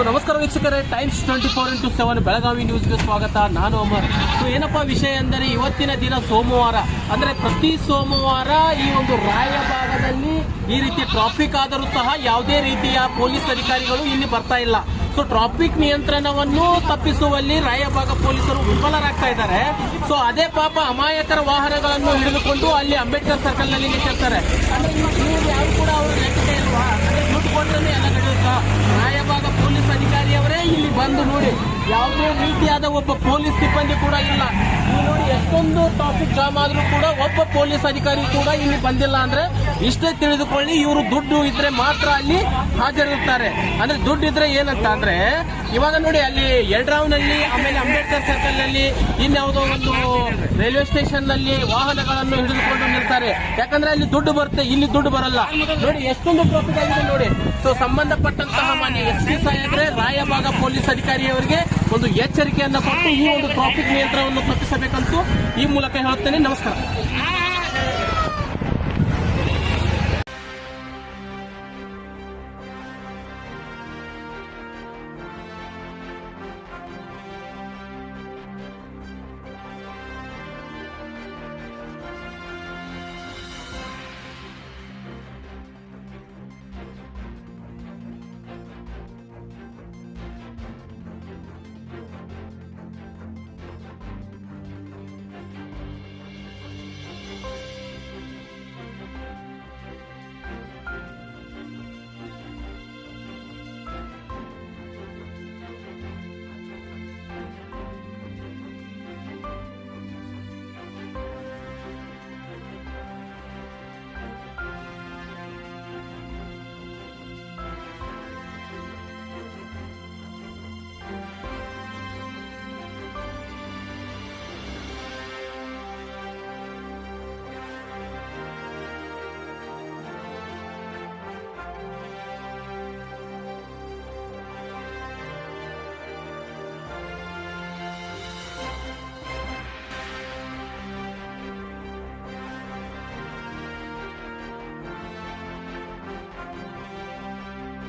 ನಮಸ್ಕಾರ ವೀಕ್ಷಕರೇ, times 24x7 Belagavi ನ್ಯೂಸ್ಗೆ ಸ್ವಾಗತ. ನಾನು ಅಮರ್. ಏನಪ್ಪಾ ವಿಷಯ ಎಂದರೆ, ಇವತ್ತಿನ ದಿನ ಸೋಮವಾರ, ಅಂದ್ರೆ ಪ್ರತಿ ಸೋಮವಾರ ಈ ಒಂದು ರಾಯಭಾಗದಲ್ಲಿ ಈ ರೀತಿ ಟ್ರಾಫಿಕ್ ಆದರೂ ಸಹ ಯಾವುದೇ ರೀತಿಯ ಪೊಲೀಸ್ ಅಧಿಕಾರಿಗಳು ಇಲ್ಲಿ ಬರ್ತಾ ಇಲ್ಲ. ಟ್ರಾಫಿಕ್ ನಿಯಂತ್ರಣವನ್ನು ತಪ್ಪಿಸುವಲ್ಲಿ ರಾಯಭಾಗ ಪೊಲೀಸರು ವಿಫಲರಾಗ್ತಾ ಇದ್ದಾರೆ. ಅದೇ ಪಾಪ ಅಮಾಯಕರ ವಾಹನಗಳನ್ನು ಹಿಡಿದುಕೊಂಡು ಅಲ್ಲಿ ಅಂಬೇಡ್ಕರ್ ಸರ್ಕಲ್ ನಲ್ಲಿ ನಿಂತಿರ್ತಾರೆ. ಯಾರು ಕೂಡ ಅವರು ಲೆಕ್ಕ ಇಲ್ವಾ? ದುಡ್ಡು ಕೊಟ್ಟರೆ ಎಲ್ಲ ನಡೆಯುತ್ತಾ? ರಾಯಭಾಗ ಪೊಲೀಸ್ ಅಧಿಕಾರಿಯವರೇ ಇಲ್ಲಿ ಬಂದು ನೋಡಿ, ಯಾವುದೇ ರೀತಿಯಾದ ಒಬ್ಬ ಪೊಲೀಸ್ ಸಿಬ್ಬಂದಿ ಕೂಡ ಇಲ್ಲ. ನೋಡಿ, ಎಷ್ಟೊಂದು ಟ್ರಾಫಿಕ್ ಜಾಮ್ ಆದ್ರೂ ಕೂಡ ಒಬ್ಬ ಪೊಲೀಸ್ ಅಧಿಕಾರಿ ಕೂಡ ಇಲ್ಲಿ ಬಂದಿಲ್ಲ. ಅಂದ್ರೆ ಇಷ್ಟೇ ತಿಳಿದುಕೊಳ್ಳಿ, ಇವರು ದುಡ್ಡು ಇದ್ರೆ ಮಾತ್ರ ಅಲ್ಲಿ ಹಾಜರಿರುತ್ತಾರೆ. ಅಂದ್ರೆ ದುಡ್ಡು ಇದ್ರೆ ಏನಂತ ಅಂದ್ರೆ, ಇವಾಗ ನೋಡಿ ಅಲ್ಲಿ ಯಡ್ರಾವ್ ನಲ್ಲಿ, ಆಮೇಲೆ ಅಂಬೇಡ್ಕರ್ ಸರ್ಕಲ್ ನಲ್ಲಿ, ಇನ್ಯಾವುದೋ ಒಂದು ರೈಲ್ವೆ ಸ್ಟೇಷನ್ ನಲ್ಲಿ ವಾಹನಗಳನ್ನು ಹಿಡಿದುಕೊಂಡು ನಿಲ್ತಾರೆ. ಯಾಕಂದ್ರೆ ಅಲ್ಲಿ ದುಡ್ಡು ಬರುತ್ತೆ, ಇಲ್ಲಿ ದುಡ್ಡು ಬರಲ್ಲ. ನೋಡಿ ಎಷ್ಟೊಂದು ಟ್ರಾಫಿಕ್ ಆಗಿದೆ ನೋಡಿ. ಸಂಬಂಧಪಟ್ಟಂತಹ ಮಾನ್ಯ SP ಸಾಹೇಬ್ರೆ ರಾಯಭಾಗ ಪೊಲೀಸ್ ಅಧಿಕಾರಿಯವರಿಗೆ ಒಂದು ಎಚ್ಚರಿಕೆಯನ್ನು ಕೊಟ್ಟು ಈ ಒಂದು ಟ್ರಾಫಿಕ್ ನಿಯಂತ್ರಣವನ್ನು ತಪ್ಪಿಸಬೇಕಂತೂ ಈ ಮೂಲಕ ಹೇಳುತ್ತೇನೆ. ನಮಸ್ಕಾರ.